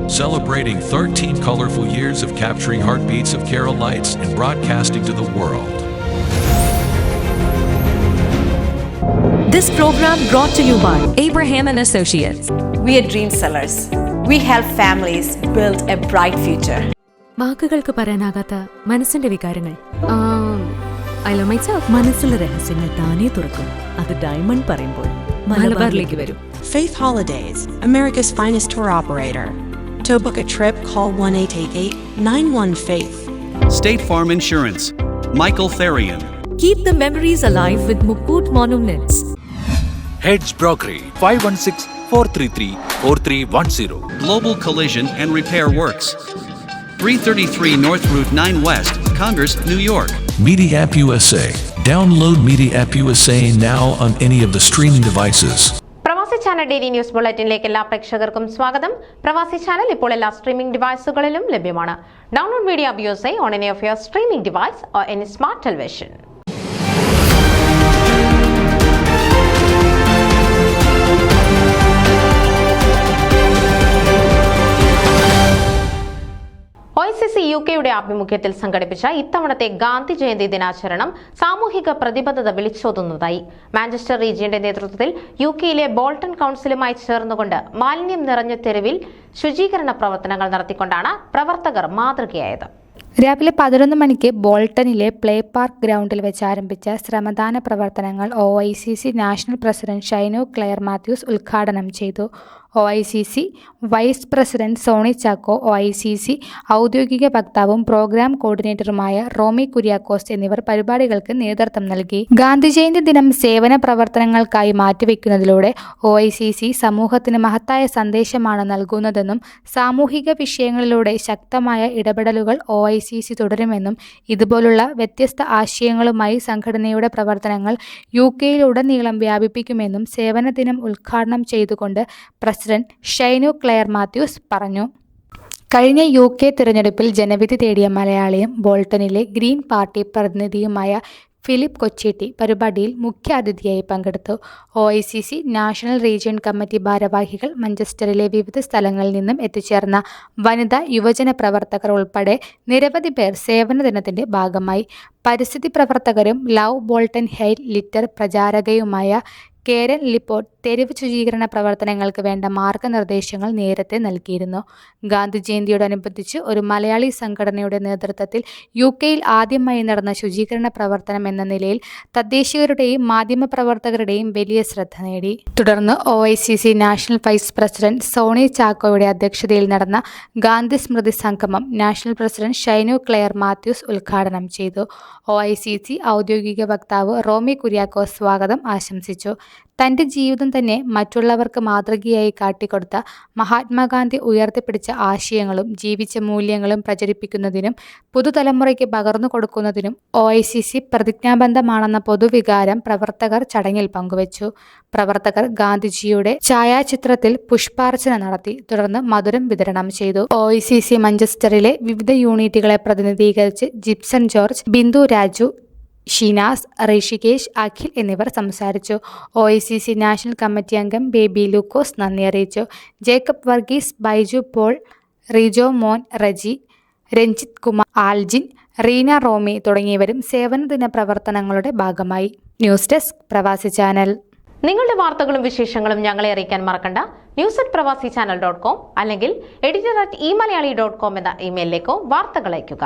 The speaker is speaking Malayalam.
celebrating 13 colorful years of capturing heartbeats of Keralites and broadcasting to the world. This program brought to you by Abraham and Associates. We are dream sellers. We help families build a bright future. വാക്കുകൾക്ക് പറയാനാകാത്ത മനസ്സിന്റെ വികാരങ്ങൾ. I love myself. മനസ്സിലെ രഹസ്യങ്ങൾ താനേ തുറക്കും. അത് ഡയമണ്ട് പറയുമ്പോൾ മലബാറിലേക്ക് വരും. Faith Holidays, America's finest tour operator. To book a trip, call 1-888-91-FAITH. State Farm Insurance, Michael Therian. Keep the memories alive with Mukut Monuments. Heads Brokery 516-433-4310. Global Collision and Repair Works, 333 North Route 9 West, Congress, New York. Media App USA. Download Media App USA now on any of the streaming devices. പ്രവാസി ചാനൽ ഡെയിലി ന്യൂസ് ബുള്ളറ്റിനിലേക്ക് എല്ലാ പ്രേക്ഷകർക്കും സ്വാഗതം. പ്രവാസി ചാനൽ ഇപ്പോൾ എല്ലാ സ്ട്രീമിംഗ് ഡിവൈസുകളിലും ലഭ്യമാണ്. Download media app USA on any of your streaming device or any smart television. OICC UKയുടെ ആഭിമുഖ്യത്തിൽ സംഘടിപ്പിച്ച ഇത്തവണത്തെ ഗാന്ധി ജയന്തി ദിനാചരണം സാമൂഹിക പ്രതിബദ്ധത വിളിച്ചോതുന്നതായി. മാഞ്ചസ്റ്റർ റീജിയന്റെ നേതൃത്വത്തിൽ UKയിലെ ബോൾട്ടൺ കൗൺസിലുമായി ചേർന്നുകൊണ്ട് മാലിന്യം നിറഞ്ഞ തെരുവിൽ ശുചീകരണ പ്രവർത്തനങ്ങൾ നടത്തിക്കൊണ്ടാണ് പ്രവർത്തകർ മാതൃകയായത്. രാവിലെ 11 മണിക്ക് ബോൾട്ടണിലെ പ്ലേ പാർക്ക് ഗ്രൗണ്ടിൽ വെച്ച് ആരംഭിച്ച ശ്രമദാന പ്രവർത്തനങ്ങൾ OICC national president Shaino Clare Mathews ഉദ്ഘാടനം ചെയ്തു. OICC vice president Soni Chacko, OICC ഔദ്യോഗിക വക്താവും പ്രോഗ്രാം കോർഡിനേറ്ററുമായ റോമി കുര്യാക്കോസ് എന്നിവർ പരിപാടികൾക്ക് നേതൃത്വം നൽകി. ഗാന്ധി ജയന്തി ദിനം സേവന പ്രവർത്തനങ്ങൾക്കായി മാറ്റിവെക്കുന്നതിലൂടെ OICC സമൂഹത്തിന് മഹത്തായ സന്ദേശമാണ് നൽകുന്നതെന്നും സാമൂഹിക വിഷയങ്ങളിലൂടെ ശക്തമായ ഇടപെടലുകൾ OICC തുടരുമെന്നും ഇതുപോലുള്ള വ്യത്യസ്ത ആശയങ്ങളുമായി സംഘടനയുടെ പ്രവർത്തനങ്ങൾ UKയിലുടനീളം വ്യാപിപ്പിക്കുമെന്നും സേവന ദിനം ഉദ്ഘാടനം ചെയ്തുകൊണ്ട് പ്രസിഡന്റ് ഷൈനോ ക്ലെയർ മാത്യൂസ് പറഞ്ഞു. കഴിഞ്ഞ UK തിരഞ്ഞെടുപ്പിൽ ജനവിധി തേടിയ മലയാളിയും ബോൾട്ടണിലെ ഗ്രീൻ പാർട്ടി പ്രതിനിധിയുമായ ഫിലിപ്പ് കൊച്ചേട്ടി പരിപാടിയിൽ മുഖ്യ അതിഥിയായി പങ്കെടുത്തു. OICC നാഷണൽ റീജിയൻ കമ്മിറ്റി ഭാരവാഹികൾ, മാഞ്ചസ്റ്ററിലെ വിവിധ സ്ഥലങ്ങളിൽ നിന്നും എത്തിച്ചേർന്ന വനിതാ യുവജന പ്രവർത്തകർ ഉൾപ്പെടെ നിരവധി പേർ സേവന ദിനത്തിന്റെ ഭാഗമായി. പരിസ്ഥിതി പ്രവർത്തകരും ലവ് ബോൾട്ടൺ ഹെയ്റ്റ് ലിറ്റർ പ്രചാരകയുമായ കേരൻ ലിപ്പോർട്ട് തെരുവ് ശുചീകരണ പ്രവർത്തനങ്ങൾക്ക് വേണ്ട മാർഗനിർദ്ദേശങ്ങൾ നേരത്തെ നൽകിയിരുന്നു. ഗാന്ധി ജയന്തിയോടനുബന്ധിച്ച് ഒരു മലയാളി സംഘടനയുടെ നേതൃത്വത്തിൽ UKയിൽ ആദ്യമായി നടന്ന ശുചീകരണ പ്രവർത്തനം എന്ന നിലയിൽ തദ്ദേശീയരുടെയും മാധ്യമപ്രവർത്തകരുടെയും വലിയ ശ്രദ്ധ നേടി. തുടർന്ന് OICC national vice president Soni ചാക്കോയുടെ അധ്യക്ഷതയിൽ നടന്ന ഗാന്ധി സ്മൃതി സംഗമം നാഷണൽ പ്രസിഡന്റ് ഷൈനോ ക്ലെയർ മാത്യൂസ് ഉദ്ഘാടനം ചെയ്തു. OICC ഔദ്യോഗിക വക്താവ് റോമി കുര്യാക്കോസ് സ്വാഗതം ആശംസിച്ചു. തൻ്റെ ജീവിതം തന്നെ മറ്റുള്ളവർക്ക് മാതൃകയായി കാട്ടിക്കൊടുത്ത മഹാത്മാഗാന്ധി ഉയർത്തിപ്പിടിച്ച ആശയങ്ങളും ജീവിച്ച മൂല്യങ്ങളും പ്രചരിപ്പിക്കുന്നതിനും പുതുതലമുറയ്ക്ക് പകർന്നു കൊടുക്കുന്നതിനും OICC പ്രതിജ്ഞാബദ്ധമാണെന്ന പൊതുവികാരം പ്രവർത്തകർ ചടങ്ങിൽ പങ്കുവച്ചു. പ്രവർത്തകർ ഗാന്ധിജിയുടെ ഛായാചിത്രത്തിൽ പുഷ്പാർച്ചന നടത്തി. തുടർന്ന് മധുരം വിതരണം ചെയ്തു. OICC മാഞ്ചസ്റ്ററിലെ വിവിധ യൂണിറ്റുകളെ പ്രതിനിധീകരിച്ച് ജിപ്സൺ ജോർജ്, ബിന്ദു രാജു, ഷിനാസ്, ഋഷികേഷ്, അഖിൽ എന്നിവർ സംസാരിച്ചു. OICC നാഷണൽ കമ്മിറ്റി അംഗം ബേബി ലൂക്കോസ് നന്ദി അറിയിച്ചു. ജേക്കബ് വർഗീസ്, ബൈജു പോൾ, റിജോ മോൻ, റജി, രഞ്ജിത്ത് കുമാർ, ആൽജിൻ, റീന റോമി തുടങ്ങിയവരും സേവനദിന പ്രവർത്തനങ്ങളുടെ ഭാഗമായി. ന്യൂസ് ഡെസ്ക് പ്രവാസി ചാനൽ. നിങ്ങളുടെ വാർത്തകളും വിശേഷങ്ങളും ഞങ്ങളെ അറിയിക്കാൻ മറക്കണ്ട. news@pravasichannel.com അല്ലെങ്കിൽ editor@eMalayali.com എന്ന ഇമെയിലിലേക്കോ വാർത്തകൾ അയയ്ക്കുക.